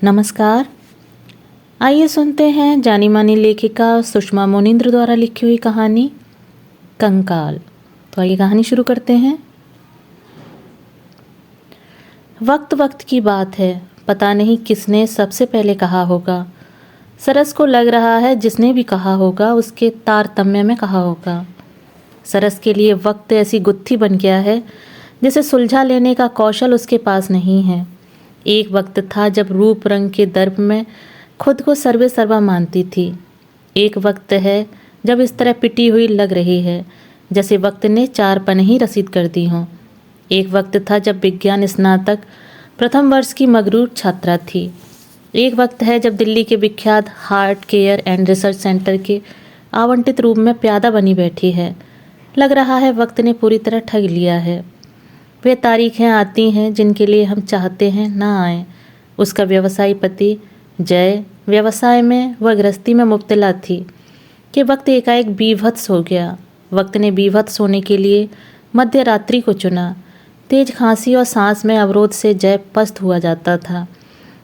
नमस्कार। आइए सुनते हैं जानी मानी लेखिका सुषमा मोनिन्द्र द्वारा लिखी हुई कहानी कंकाल। तो आइए कहानी शुरू करते हैं। वक्त वक्त की बात है, पता नहीं किसने सबसे पहले कहा होगा। सरस को लग रहा है जिसने भी कहा होगा उसके तारतम्य में कहा होगा। सरस के लिए वक्त ऐसी गुत्थी बन गया है जिसे सुलझा लेने का कौशल उसके पास नहीं है। एक वक्त था जब रूप रंग के दर्प में खुद को सर्वे सर्वा मानती थी। एक वक्त है जब इस तरह पिटी हुई लग रही है जैसे वक्त ने 4 पनही रसीद कर दी हों। एक वक्त था जब विज्ञान स्नातक प्रथम वर्ष की मगरूर छात्रा थी। एक वक्त है जब दिल्ली के विख्यात heart care and research centre के आवंटित रूप में प्यादा बनी बैठी है। लग रहा है वक्त ने पूरी तरह ठग लिया है। वे तारीखें आती हैं जिनके लिए हम चाहते हैं ना आए। उसका व्यवसायी पति जय व्यवसाय में व गृहस्थी में मुब्तला थी कि वक्त एकाएक बीभत्स हो गया। वक्त ने बीभत्स होने के लिए मध्य रात्रि को चुना। तेज खांसी और सांस में अवरोध से जय पस्त हुआ जाता था।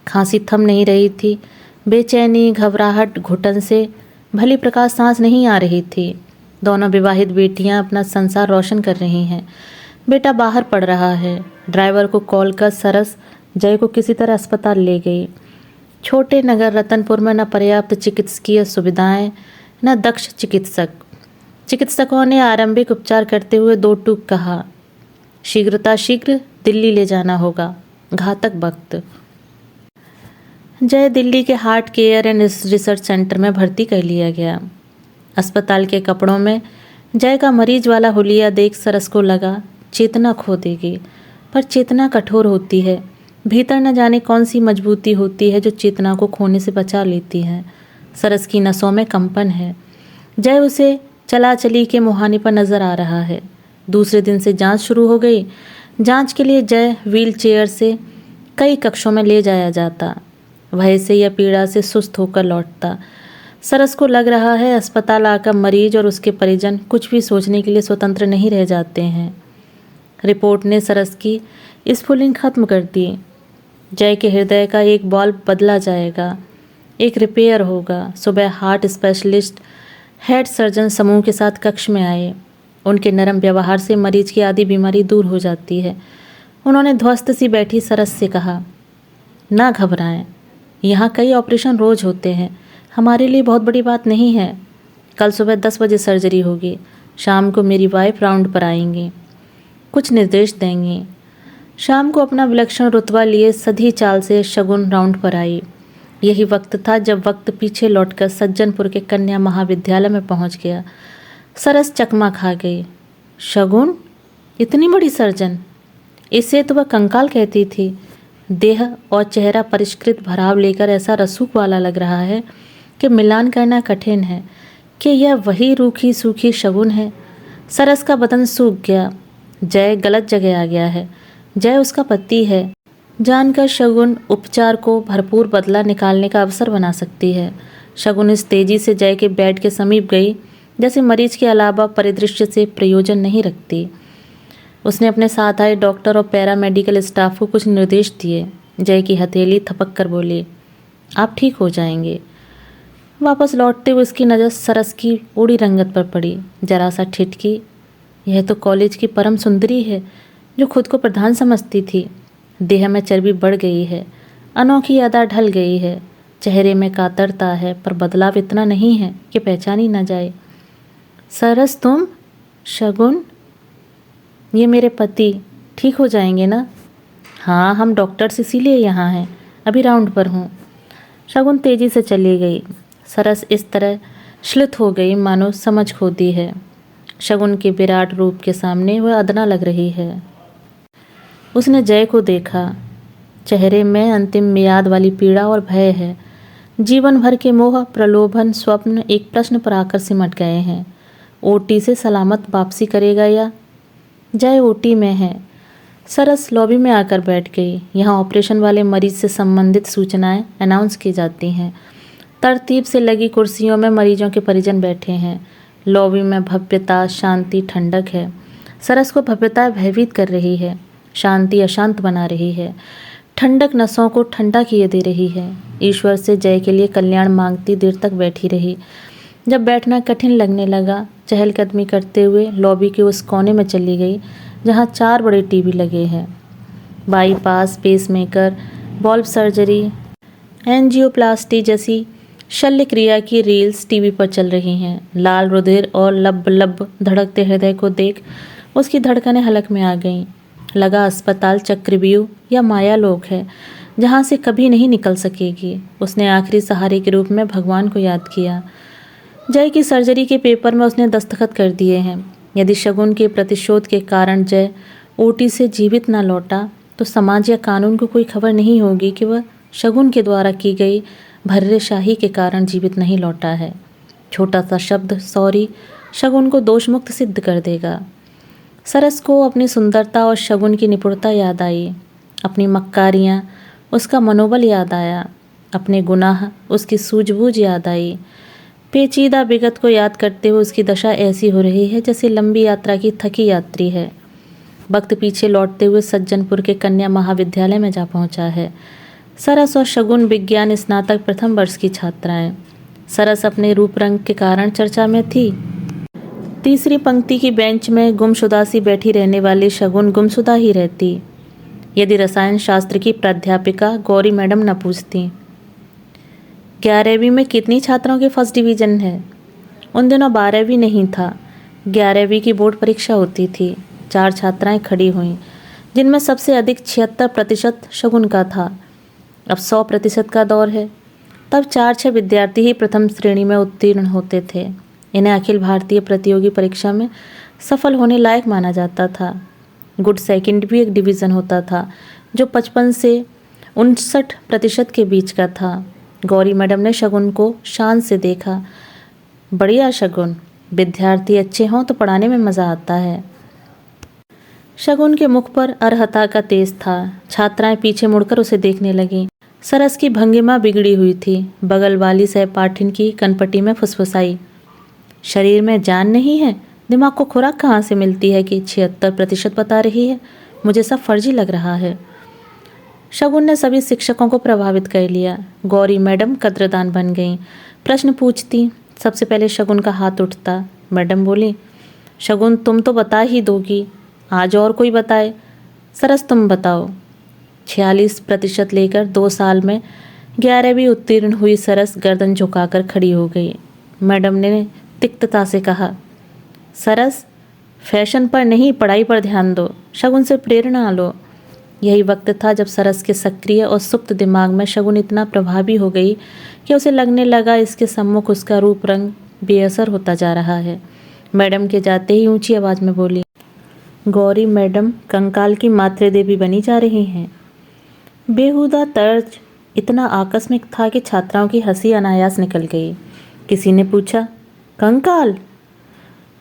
खांसी थम नहीं रही थी। बेचैनी घबराहट घुटन से भली प्रकार सांस नहीं आ रही थी। दोनों विवाहित बेटियां अपना संसार रोशन कर रही हैं। बेटा बाहर पड़ रहा है। ड्राइवर को कॉल कर सरस जय को किसी तरह अस्पताल ले गई। छोटे नगर रतनपुर में न पर्याप्त चिकित्सकीय सुविधाएं न दक्ष चिकित्सक। चिकित्सकों ने आरंभिक उपचार करते हुए 2 टूक कहा, शीघ्र दिल्ली ले जाना होगा, घातक वक्त। जय दिल्ली के heart care and research centre में भर्ती कर लिया गया। अस्पताल के कपड़ों में जय का मरीज वाला हुलिया देख सरस को लगा चेतना खो देगी। पर चेतना कठोर होती है। भीतर न जाने कौन सी मजबूती होती है जो चेतना को खोने से बचा लेती है। सरस की नसों में कंपन है। जय उसे चला चली के मुहाने पर नजर आ रहा है। दूसरे दिन से जांच शुरू हो गई। जांच के लिए जय व्हील चेयर से कई कक्षों में ले जाया जाता। भय से या पीड़ा से सुस्त होकर लौटता। सरस को लग रहा है अस्पताल आकर मरीज और उसके परिजन कुछ भी सोचने के लिए स्वतंत्र नहीं रह जाते हैं। रिपोर्ट ने सरस की स्फुलिंग खत्म कर दी। जय के हृदय का एक बॉल्ब बदला जाएगा। एक रिपेयर होगा। सुबह हार्ट स्पेशलिस्ट हेड सर्जन समूह के साथ कक्ष में आए। उनके नरम व्यवहार से मरीज की आधी बीमारी दूर हो जाती है। उन्होंने ध्वस्त सी बैठी सरस से कहा, ना घबराएं, यहाँ कई ऑपरेशन रोज होते हैं। हमारे लिए बहुत बड़ी बात नहीं है। कल सुबह 10 बजे सर्जरी होगी। शाम को मेरी वाइफ राउंड पर आएंगी, कुछ निर्देश देंगी। शाम को अपना विलक्षण रुतबा लिए सधी चाल से शगुन राउंड पर आई। यही वक्त था जब वक्त पीछे लौटकर सज्जनपुर के कन्या महाविद्यालय में पहुंच गया। सरस चकमा खा गई। शगुन इतनी बड़ी सर्जन? इसे तो वह कंकाल कहती थी। देह और चेहरा परिष्कृत भराव लेकर ऐसा रसूख वाला लग रहा है कि मिलान करना कठिन है कि यह वही रूखी सूखी शगुन है। सरस का बदन सूख गया। जय गलत जगह आ गया है। जय उसका पति है। जानकर शगुन उपचार को भरपूर बदला निकालने का अवसर बना सकती है। शगुन इस तेजी से जय के बेड के समीप गई जैसे मरीज के अलावा परिदृश्य से प्रयोजन नहीं रखती। उसने अपने साथ आए डॉक्टर और पैरामेडिकल स्टाफ को कुछ निर्देश दिए। जय की हथेली थपक कर बोली, आप ठीक हो जाएंगे। वापस लौटते हुए उसकी नज़र सरस की उड़ी रंगत पर पड़ी। जरा सा ठिठकी। यह तो कॉलेज की परम सुंदरी है जो खुद को प्रधान समझती थी। देह में चर्बी बढ़ गई है। अनोखी अदा ढल गई है। चेहरे में कातरता है पर बदलाव इतना नहीं है कि पहचानी न जाए। सरस तुम? शगुन, ये मेरे पति ठीक हो जाएंगे ना? हाँ, हम डॉक्टर्स इसीलिए यहाँ हैं। अभी राउंड पर हूँ। शगुन तेजी से चली गई। सरस इस तरह श्लित हो गई मानो समझ खो दी है। शगुन के विराट रूप के सामने वह अदना लग रही है। उसने जय को देखा। चेहरे में अंतिम मियाद वाली पीड़ा और भय है। जीवन भर के मोह, प्रलोभन, स्वप्न एक प्रश्न पर आकर सिमट गए हैं। ओटी से सलामत वापसी करेगा या? जय ओटी में है। सरस लॉबी में आकर बैठ गई। यहाँ ऑपरेशन वाले मरीज से संबंधित सूचनाएं अनाउंस की जाती हैं। तरतीब से लगी कुर्सियों में मरीजों के परिजन बैठे हैं। लॉबी में भव्यता, शांति, ठंडक है। सरस को भव्यता भयभीत कर रही है। शांति अशांत बना रही है। ठंडक नसों को ठंडा किए दे रही है। ईश्वर से जय के लिए कल्याण मांगती देर तक बैठी रही। जब बैठना कठिन लगने लगा, चहलकदमी करते हुए लॉबी के उस कोने में चली गई जहाँ 4 बड़े टीवी लगे हैं। Bypass, pacemaker, bulb surgery, angioplasty जैसी शल्य क्रिया की रील्स टीवी पर चल रही हैं। लाल रुधिर और लब लब धड़कते हृदय को देख उसकी धड़कनें हलक में आ गईं। लगा अस्पताल चक्रव्यूह या मायालोक है जहाँ से कभी नहीं निकल सकेगी। उसने आखिरी सहारे के रूप में भगवान को याद किया। जय की सर्जरी के पेपर में उसने दस्तखत कर दिए हैं। यदि शगुन के प्रतिशोध के कारण जय ओटी से जीवित न लौटा तो समाज या कानून को कोई खबर नहीं होगी कि वह शगुन के द्वारा की गई भर्रेशाही के कारण जीवित नहीं लौटा है। छोटा सा शब्द सॉरी शगुन को दोषमुक्त सिद्ध कर देगा। सरस को अपनी सुंदरता और शगुन की निपुणता याद आई। अपनी मक्कारियाँ, उसका मनोबल याद आया। अपने गुनाह, उसकी सूझबूझ याद आई। पेचीदा विगत को याद करते हुए उसकी दशा ऐसी हो रही है जैसे लंबी यात्रा की थकी यात्री है। वक्त पीछे लौटते हुए सज्जनपुर के कन्या महाविद्यालय में जा पहुंचा है। सरस और शगुन विज्ञान स्नातक प्रथम वर्ष की छात्राएं। सरस अपने रूप रंग के कारण चर्चा में थी। तीसरी पंक्ति की बेंच में गुमशुदा सी बैठी रहने वाली शगुन गुमशुदा ही रहती यदि रसायन शास्त्र की प्राध्यापिका गौरी मैडम न पूछती। 11वीं में कितनी छात्रों के फर्स्ट डिवीज़न है? उन दिनों 12वीं नहीं था, 11वीं की बोर्ड परीक्षा होती थी। 4 छात्राएं खड़ी हुईं, जिनमें सबसे अधिक 76% शगुन का था। अब 100% का दौर है। तब 4-6 विद्यार्थी ही प्रथम श्रेणी में उत्तीर्ण होते थे। इन्हें अखिल भारतीय प्रतियोगी परीक्षा में सफल होने लायक माना जाता था। गुड सेकंड भी एक डिवीज़न होता था जो 55 से 59% के बीच का था। गौरी मैडम ने शगुन को शान से देखा। बढ़िया शगुन, विद्यार्थी अच्छे हों तो पढ़ाने में मज़ा आता है। शगुन के मुख पर अर्हता का तेज था। छात्राएं पीछे मुड़कर उसे देखने लगीं। सरस की भंगिमा बिगड़ी हुई थी। बगल वाली सहपाठिन की कनपटी में फुसफुसाई, शरीर में जान नहीं है, दिमाग को खुराक कहाँ से मिलती है कि 76% बता रही है? मुझे सब फर्जी लग रहा है। शगुन ने सभी शिक्षकों को प्रभावित कर लिया। गौरी मैडम कद्रदान बन गईं। प्रश्न पूछती, सबसे पहले शगुन का हाथ उठता। मैडम बोली, शगुन तुम तो बता ही दोगी, आज और कोई बताए। सरस तुम बताओ। 46% लेकर 2 साल में 11वीं उत्तीर्ण हुई सरस गर्दन झुकाकर खड़ी हो गई। मैडम ने तिक्तता से कहा, सरस फैशन पर नहीं पढ़ाई पर ध्यान दो, शगुन से प्रेरणा लो। यही वक्त था जब सरस के सक्रिय और सुप्त दिमाग में शगुन इतना प्रभावी हो गई कि उसे लगने लगा इसके सम्मुख उसका रूप रंग बेअसर होता जा रहा है। मैडम के जाते ही ऊंची आवाज़ में बोली, गौरी मैडम कंकाल की मातृदेवी बनी जा रही हैं। बेहुदा तर्ज इतना आकस्मिक था कि छात्राओं की हंसी अनायास निकल गई। किसी ने पूछा, कंकाल?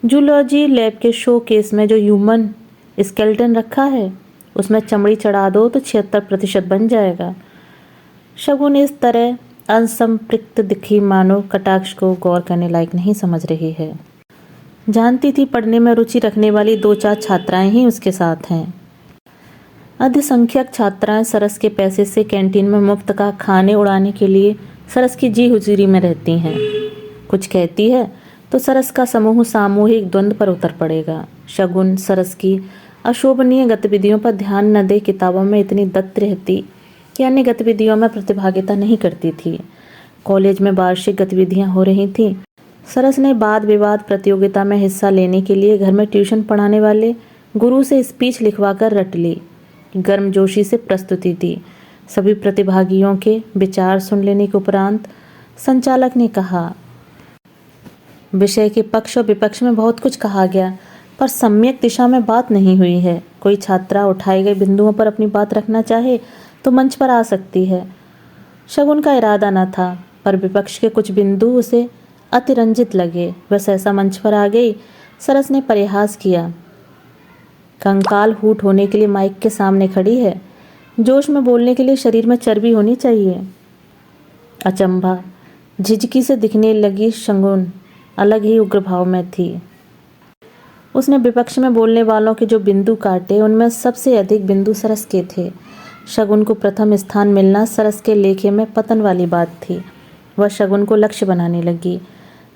जूलॉजी लैब के शो केस में जो ह्यूमन स्केलेटन रखा है उसमें चमड़ी चढ़ा दो तो 76% बन जाएगा। शगुन इस तरह असंपृक्त दिखी मानो कटाक्ष को गौर करने लायक नहीं समझ रही है। जानती थी पढ़ने में रुचि रखने वाली 2-4 छात्राएं ही उसके साथ हैं। अधिसंख्यक छात्राएं सरस के पैसे से कैंटीन में मुफ्त का खाने उड़ाने के लिए सरस की जी हुजूरी में रहती हैं। कुछ कहती है तो सरस का समूह सामूहिक द्वंद्व पर उतर पड़ेगा। शगुन सरस की अशोभनीय गतिविधियों पर ध्यान न दे किताबों में इतनी दत्त रहती कि अन्य गतिविधियों में प्रतिभागिता नहीं करती थी। कॉलेज में वार्षिक गतिविधियां हो रही थीं। सरस ने वाद विवाद प्रतियोगिता में हिस्सा लेने के लिए घर में ट्यूशन पढ़ाने वाले गुरु से स्पीच लिखवाकर रट ली। गर्मजोशी से प्रस्तुति दी। सभी प्रतिभागियों के विचार सुन लेने के उपरांत संचालक ने कहा, विषय के पक्ष और विपक्ष में बहुत कुछ कहा गया पर सम्यक दिशा में बात नहीं हुई है। कोई छात्रा उठाए गए बिंदुओं पर अपनी बात रखना चाहे तो मंच पर आ सकती है। शगुन का इरादा न था पर विपक्ष के कुछ बिंदु उसे अतिरंजित लगे। वह सहसा मंच पर आ गई। सरस ने परिहास किया, कंकाल हूट होने के लिए माइक के सामने खड़ी है, जोश में बोलने के लिए शरीर में चर्बी होनी चाहिए। अचंभा, झिझकी से दिखने लगी शगुन अलग ही उग्र भाव में थी। उसने विपक्ष में बोलने वालों के जो बिंदु काटे उनमें सबसे अधिक बिंदु सरस के थे। शगुन को प्रथम स्थान मिलना सरस के लेखे में पतन वाली बात थी। वह शगुन को लक्ष्य बनाने लगी।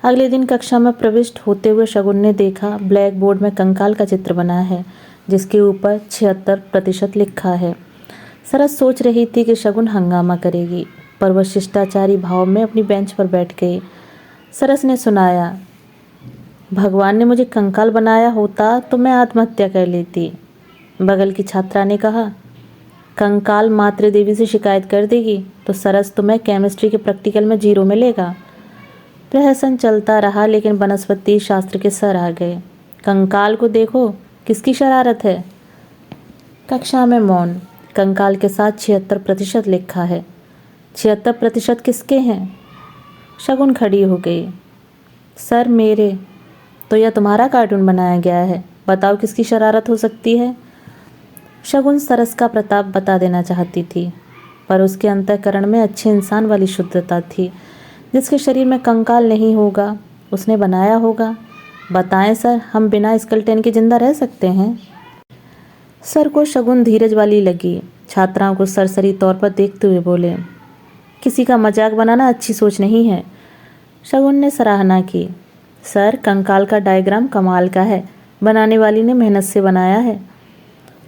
अगले दिन कक्षा में प्रविष्ट होते हुए शगुन ने देखा ब्लैक बोर्ड में कंकाल का चित्र बना है जिसके ऊपर 76% लिखा है। सरस सोच रही थी कि शगुन हंगामा करेगी, पर वह शिष्टाचारी भाव में अपनी बेंच पर बैठ गई। सरस ने सुनाया, भगवान ने मुझे कंकाल बनाया होता तो मैं आत्महत्या कर लेती। बगल की छात्रा ने कहा, कंकाल मातृ देवी से शिकायत कर देगी तो सरस तुम्हें केमिस्ट्री के प्रैक्टिकल में 0 मिलेगा। प्रहसन चलता रहा, लेकिन वनस्पति शास्त्र के सर आ गए। कंकाल को देखो, किसकी शरारत है। कक्षा में मौन। कंकाल के साथ 76% लिखा है। 76% किसके हैं? शगुन खड़ी हो गई। सर मेरे। तो यह तुम्हारा कार्टून बनाया गया है, बताओ किसकी शरारत हो सकती है। शगुन सरस का प्रताप बता देना चाहती थी, पर उसके अंतःकरण में अच्छे इंसान वाली शुद्धता थी। जिसके शरीर में कंकाल नहीं होगा उसने बनाया होगा। बताएं सर, हम बिना स्केलेटन के जिंदा रह सकते हैं? सर को शगुन धीरज वाली लगी। छात्राओं को सरसरी तौर पर देखते हुए बोले, किसी का मजाक बनाना अच्छी सोच नहीं है। शगुन ने सराहना की। सर, कंकाल का डायग्राम कमाल का है, बनाने वाली ने मेहनत से बनाया है।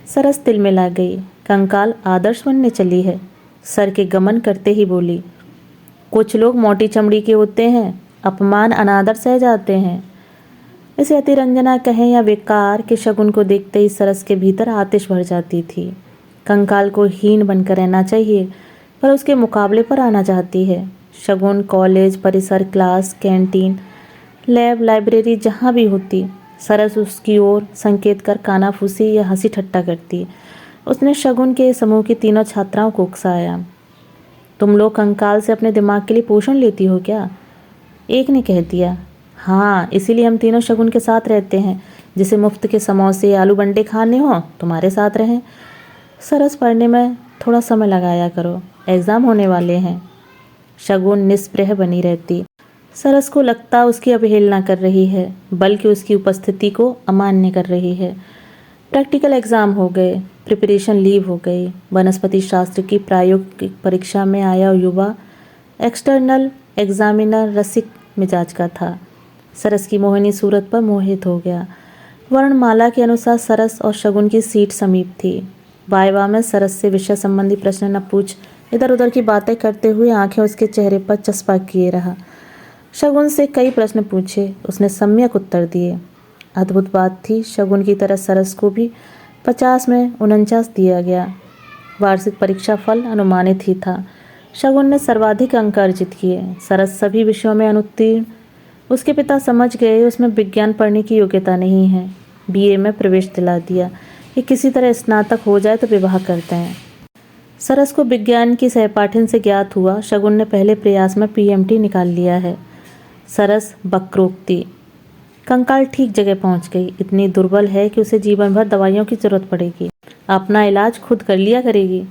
सरस तिलमिला गई। कंकाल आदर्श बनने चली है। सर के गमन करते ही बोली, कुछ लोग मोटी चमड़ी के होते हैं, अपमान अनादर सह जाते हैं। इसे अतिरंजना कहें या बेकार कि शगुन को देखते ही सरस के भीतर आतिश भर जाती थी। कंकाल को हीन बनकर रहना चाहिए, पर उसके मुकाबले पर आना चाहती है। शगुन कॉलेज परिसर, क्लास, कैंटीन, लैब, लाइब्रेरी जहाँ भी होती, सरस उसकी ओर संकेत कर कानाफूसी या हंसी ठट्टा करती। उसने शगुन के समूह की तीनों छात्राओं को उकसाया। तुम लोग कंकाल से अपने दिमाग के लिए पोषण लेती हो क्या? एक ने कह दिया। हाँ, इसीलिए हम तीनों शगुन के साथ रहते हैं। जिसे मुफ्त के समोसे, आलू बंडे खाने हो तुम्हारे साथ रहें। सरस, पढ़ने में थोड़ा समय लगाया करो, एग्ज़ाम होने वाले हैं। शगुन निस्पृह बनी रहती। सरस को लगता उसकी अवहेलना कर रही है, बल्कि उसकी उपस्थिति को अमान्य कर रही है। प्रैक्टिकल एग्ज़ाम हो गए, प्रिपरेशन लीव हो गई। वनस्पति शास्त्र की प्रायोगिक परीक्षा में आया युवा एक्सटर्नल एग्जामिनर रसिक मिजाज का था। सरस की मोहिनी सूरत पर मोहित हो गया। वर्णमाला के अनुसार सरस और शगुन की सीट समीप थी। वाइवा में सरस से विषय संबंधी प्रश्न न पूछ, इधर उधर की बातें करते हुए आंखें उसके चेहरे पर चस्पा किए रहा। शगुन से कई प्रश्न पूछे, उसने सम्यक उत्तर दिए। अद्भुत बात थी, शगुन की तरह सरस को भी 50 में 49 दिया गया। वार्षिक परीक्षा फल अनुमानित ही था। शगुन ने सर्वाधिक अंक अर्जित किए, सरस सभी विषयों में अनुत्तीर्ण। उसके पिता समझ गए उसमें विज्ञान पढ़ने की योग्यता नहीं है। बीए में प्रवेश दिला दिया कि किसी तरह स्नातक हो जाए तो विवाह करते हैं। सरस को विज्ञान की सहपाठिन से ज्ञात हुआ शगुन ने पहले प्रयास में पीएमटी निकाल लिया है। सरस वक्रोक्ति। कंकाल ठीक जगह पहुंच गई। इतनी दुर्बल है कि उसे जीवन भर दवाइयों की जरूरत पड़ेगी। अपना इलाज खुद कर लिया करेगी।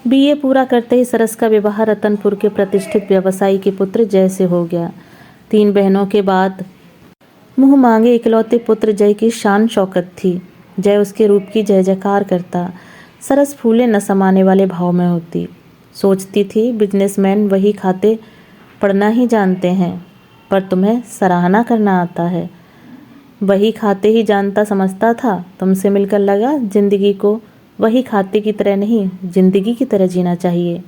बीए पूरा करते ही सरस का विवाह रतनपुर के प्रतिष्ठित व्यवसायी के पुत्र जय से हो गया। 3 बहनों के बाद मुँह मांगे इकलौते पुत्र जय की शान शौकत थी। जय उसके रूप की जय जयकार करता। सरस फूले न समाने वाले भाव में होती। सोचती थी बिजनेसमैन वही खाते पढ़ना ही जानते हैं, पर तुम्हें सराहना करना आता है। वही खाते ही जानता समझता था। तुमसे मिलकर लगा जिंदगी को वही खाते की तरह नहीं, जिंदगी की तरह जीना चाहिए।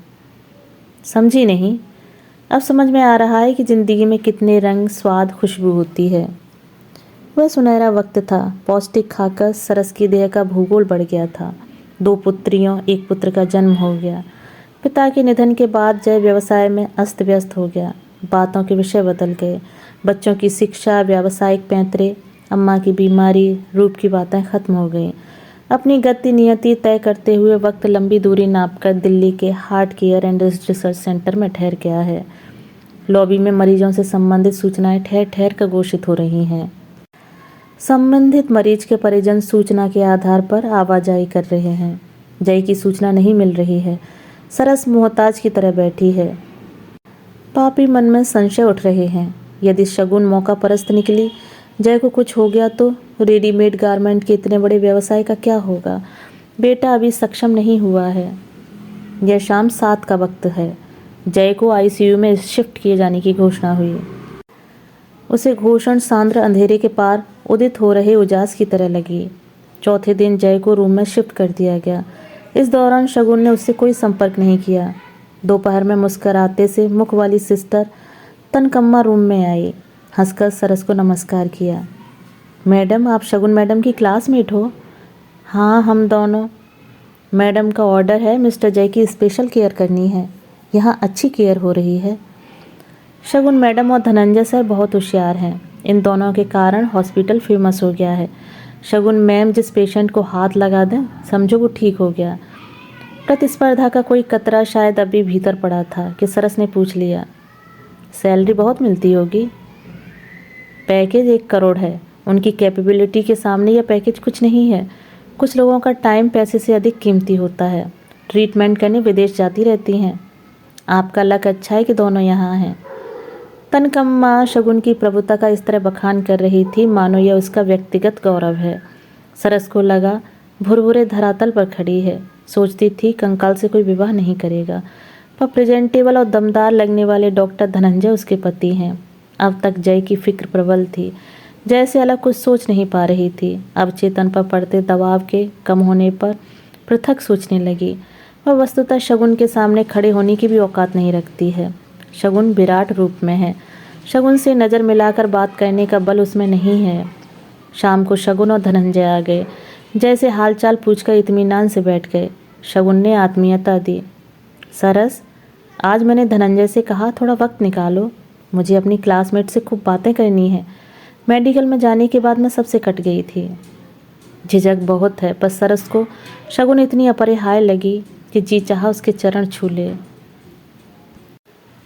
समझी नहीं? अब समझ में आ रहा है कि जिंदगी में कितने रंग, स्वाद, खुशबू होती है। वह सुनहरा वक्त था। पौष्टिक खाकर सरस की देह का भूगोल बढ़ गया था। 2 पुत्रियों, 1 पुत्र का जन्म हो गया। पिता के निधन के बाद जय व्यवसाय में अस्त व्यस्त हो गया। बातों के विषय बदल गए। बच्चों की शिक्षा, व्यावसायिक पैंतरे, अम्मा की बीमारी, रूप की बातें खत्म हो गईं। अपनी गति नियति तय करते हुए वक्त लंबी दूरी नापकर दिल्ली के heart care and research centre में ठहर गया है। लॉबी में मरीजों से संबंधित सूचनाएं ठहर ठहर कर घोषित हो रही हैं। संबंधित मरीज के परिजन सूचना के आधार पर आवाजाही कर रहे हैं। जय की सूचना नहीं मिल रही है। सरस मोहताज की तरह बैठी है। पापी मन में संशय उठ रहे हैं। यदि शगुन मौका परस्त निकली, जय को कुछ हो गया तो रेडीमेड गारमेंट के इतने बड़े व्यवसाय का क्या होगा? बेटा अभी सक्षम नहीं हुआ है। यह शाम 7 का वक्त है। जय को आईसीयू में शिफ्ट किए जाने की घोषणा हुई। उसे घोषण सांद्र अंधेरे के पार उदित हो रहे उजास की तरह लगी। चौथे दिन जय को रूम में शिफ्ट कर दिया गया। इस दौरान शगुन ने उससे कोई संपर्क नहीं किया। दोपहर में मुस्कुराते से मुख वाली सिस्टर तनकम्मा रूम में आई। हंसकर सरस को नमस्कार किया। मैडम, आप शगुन मैडम की क्लासमेट हो? हाँ, हम दोनों। मैडम का ऑर्डर है, मिस्टर जय की स्पेशल केयर करनी है। यहाँ अच्छी केयर हो रही है। शगुन मैडम और धनंजय सर बहुत होशियार हैं। इन दोनों के कारण हॉस्पिटल फेमस हो गया है। शगुन मैम जिस पेशेंट को हाथ लगा दें, समझो वो ठीक हो गया। प्रतिस्पर्धा का कोई कतरा शायद अभी भीतर पड़ा था कि सरस ने पूछ लिया, सैलरी बहुत मिलती होगी? पैकेज 1 करोड़ है। उनकी कैपेबिलिटी के सामने यह पैकेज कुछ नहीं है। कुछ लोगों का टाइम पैसे से अधिक कीमती होता है। ट्रीटमेंट करने विदेश जाती रहती हैं। आपका लक अच्छा है कि दोनों यहाँ हैं। तनकम्मा शगुन की प्रभुता का इस तरह बखान कर रही थी मानो यह उसका व्यक्तिगत गौरव है। सरस को लगा भुरभुरे धरातल पर खड़ी है। सोचती थी कंकाल से कोई विवाह नहीं करेगा, पर प्रेजेंटेबल और दमदार लगने वाले डॉक्टर धनंजय उसके पति हैं। अब तक जय की फिक्र प्रबल थी। जय से अलग कुछ सोच नहीं पा रही थी। अब चेतन पर पड़ते दबाव के कम होने पर पृथक सोचने लगी। वह वस्तुतः शगुन के सामने खड़े होने की भी औकात नहीं रखती है। शगुन विराट रूप में है। शगुन से नज़र मिलाकर बात करने का बल उसमें नहीं है। शाम को शगुन और धनंजय आ गए। जय से हालचाल पूछकर इत्मीनान से बैठ गए। शगुन ने आत्मीयता दी। सरस, आज मैंने धनंजय से कहा थोड़ा वक्त निकालो, मुझे अपनी क्लासमेट से खूब बातें करनी है। मेडिकल में जाने के बाद मैं सबसे कट गई थी। झिझक बहुत है, पर सरस को शगुन इतनी अपरिहार्य लगी कि जी चाहा उसके चरण छू ले।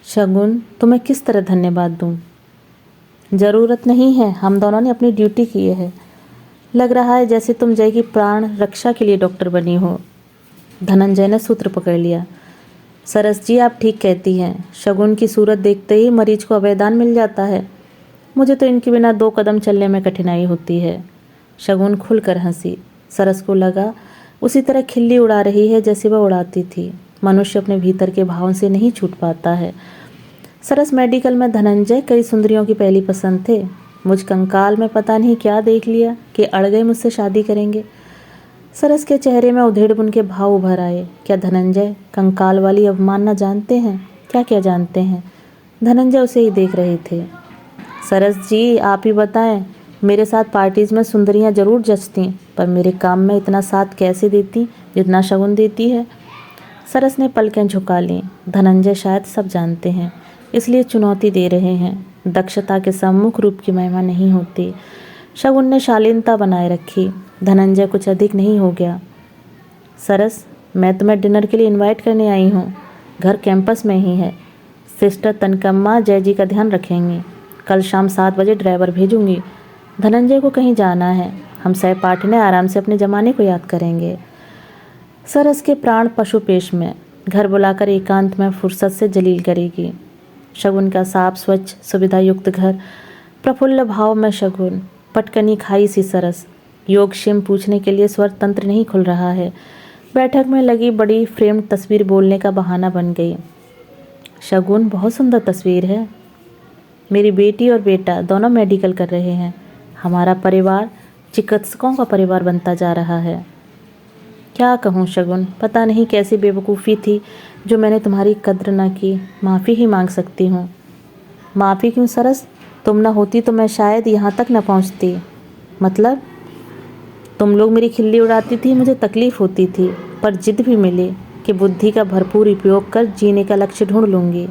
शगुन, तुम्हें किस तरह धन्यवाद दूं? ज़रूरत नहीं है, हम दोनों ने अपनी ड्यूटी की है। लग रहा है जैसे तुम जय की प्राण रक्षा के लिए डॉक्टर बनी हो। धनंजय ने सूत्र पकड़ लिया। सरस जी, आप ठीक कहती हैं। शगुन की सूरत देखते ही मरीज को अभयदान मिल जाता है। मुझे तो इनके बिना 2 कदम चलने में कठिनाई होती है। शगुन खुलकर हंसी। सरस को लगा उसी तरह खिल्ली उड़ा रही है जैसे वह उड़ाती थी। मनुष्य अपने भीतर के भावों से नहीं छूट पाता है। सरस मेडिकल में धनंजय कई सुंदरियों की पहली पसंद थे। मुझ कंकाल में पता नहीं क्या देख लिया कि अड़ गए मुझसे शादी करेंगे। सरस के चेहरे में उधेड़बुन के भाव उभर आए। क्या धनंजय कंकाल वाली अवमानना जानते हैं? क्या क्या जानते हैं? धनंजय उसे ही देख रहे थे। सरस जी, आप ही बताएं, मेरे साथ पार्टीज़ में सुंदरियां जरूर जचती, पर मेरे काम में इतना साथ कैसे देती जितना शगुन देती है? सरस ने पलकें झुका लीं। धनंजय शायद सब जानते हैं, इसलिए चुनौती दे रहे हैं। दक्षता के सम्मुख रूप की महिमा नहीं होती। शगुन ने शालीनता बनाए रखी। धनंजय कुछ अधिक नहीं हो गया। सरस, मैं तुम्हें डिनर के लिए इनवाइट करने आई हूँ। घर कैंपस में ही है। सिस्टर तनकम्मा जय जी का ध्यान रखेंगी। कल शाम 7 बजे ड्राइवर भेजूंगी। धनंजय को कहीं जाना है। हम सहपाठिने आराम से अपने ज़माने को याद करेंगे। सरस के प्राण पशुपेश में। घर बुलाकर एकांत में फुर्सत से जलील करेगी। शगुन का साफ स्वच्छ सुविधायुक्त घर, प्रफुल्ल भाव में शगुन, पटकनी खाई सी सरस। योगक्षेम पूछने के लिए स्वर तंत्र नहीं खुल रहा है। बैठक में लगी बड़ी फ्रेम्ड तस्वीर बोलने का बहाना बन गई। शगुन, बहुत सुंदर तस्वीर है। मेरी बेटी और बेटा दोनों मेडिकल कर रहे हैं। हमारा परिवार चिकित्सकों का परिवार बनता जा रहा है। क्या कहूँ शगुन, पता नहीं कैसी बेवकूफ़ी थी जो मैंने तुम्हारी कद्र न की। माफ़ी ही मांग सकती हूँ। माफ़ी क्यों सरस? तुम न होती तो मैं शायद यहाँ तक न पहुँचती। मतलब? तुम लोग मेरी खिल्ली उड़ाती थी, मुझे तकलीफ़ होती थी, पर जिद भी मिली कि बुद्धि का भरपूर उपयोग कर जीने का लक्ष्य ढूंढ लूँगी।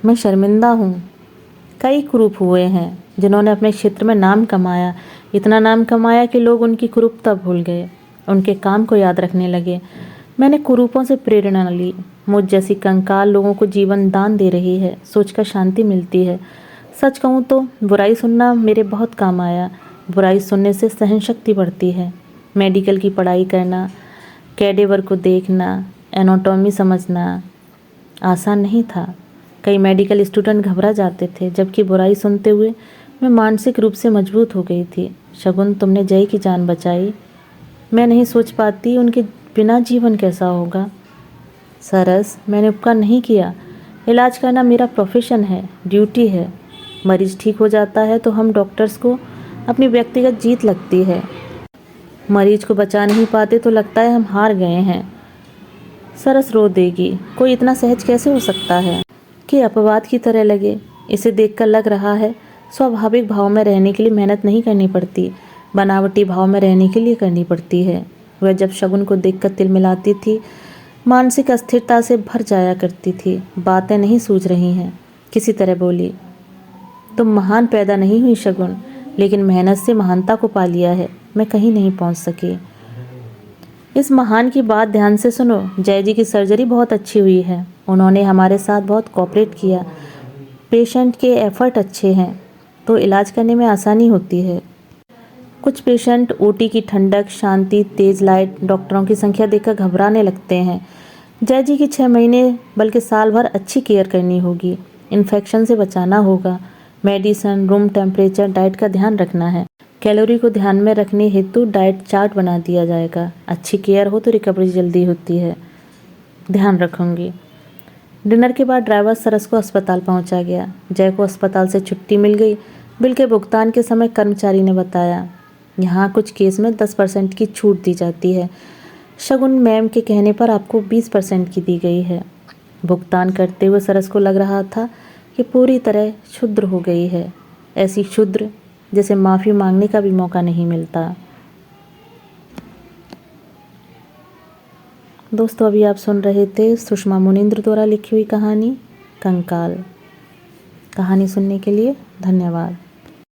मैं शर्मिंदा हूँ। कई कुरूप हुए हैं जिन्होंने अपने क्षेत्र में नाम कमाया, इतना नाम कमाया कि लोग उनकी कुरूपता भूल गए, उनके काम को याद रखने लगे। मैंने कुरूपों से प्रेरणा ली। मुझ जैसी कंकाल लोगों को जीवन दान दे रही है, सोचकर शांति मिलती है। सच कहूँ तो बुराई सुनना मेरे बहुत काम आया। बुराई सुनने से सहन शक्ति बढ़ती है। मेडिकल की पढ़ाई करना, कैडेवर को देखना, एनाटॉमी समझना आसान नहीं था। कई मेडिकल स्टूडेंट घबरा जाते थे, जबकि बुराई सुनते हुए मैं मानसिक रूप से मजबूत हो गई थी। शगुन, तुमने जय की जान बचाई। मैं नहीं सोच पाती उनके बिना जीवन कैसा होगा। सरस, मैंने उपकार नहीं किया। इलाज करना मेरा प्रोफेशन है, ड्यूटी है। मरीज ठीक हो जाता है तो हम डॉक्टर्स को अपनी व्यक्तिगत जीत लगती है। मरीज को बचा नहीं पाते तो लगता है हम हार गए हैं। सरस रो देगी। कोई इतना सहज कैसे हो सकता है कि अपवाद की तरह लगे। इसे देखकर लग रहा है स्वाभाविक भाव में रहने के लिए मेहनत नहीं करनी पड़ती, बनावटी भाव में रहने के लिए करनी पड़ती है। वह जब शगुन को देखकर तिलमिलाती थी, मानसिक अस्थिरता से भर जाया करती थी। बातें नहीं सूझ रही हैं। किसी तरह बोली, तुम महान पैदा नहीं हुई शगुन, लेकिन मेहनत से महानता को पा लिया है। मैं कहीं नहीं पहुंच सकी। इस महान की बात ध्यान से सुनो। जय जी की सर्जरी बहुत अच्छी हुई है। उन्होंने हमारे साथ बहुत कोऑपरेट किया। पेशेंट के एफर्ट अच्छे हैं तो इलाज करने में आसानी होती है। कुछ पेशेंट ओटी की ठंडक, शांति, तेज लाइट, डॉक्टरों की संख्या देखकर घबराने लगते हैं। जय जी की 6 महीने बल्कि साल भर अच्छी केयर करनी होगी। इन्फेक्शन से बचाना होगा। मेडिसिन, रूम टेम्परेचर, डाइट का ध्यान रखना है। कैलोरी को ध्यान में रखने हेतु डाइट चार्ट बना दिया जाएगा। अच्छी केयर हो तो रिकवरी जल्दी होती है। ध्यान रखूंगी। डिनर के बाद ड्राइवर सरस को अस्पताल पहुंचा गया। जय को अस्पताल से छुट्टी मिल गई। बिल के भुगतान के समय कर्मचारी ने बताया, यहाँ कुछ केस में 10% की छूट दी जाती है। शगुन मैम के कहने पर आपको 20% की दी गई है। भुगतान करते हुए सरस को लग रहा था कि पूरी तरह क्षुद्र हो गई है। ऐसी क्षुद्र जैसे माफ़ी मांगने का भी मौका नहीं मिलता। दोस्तों, अभी आप सुन रहे थे सुषमा मुनिंद्र द्वारा लिखी हुई कहानी कंकाल। कहानी सुनने के लिए धन्यवाद।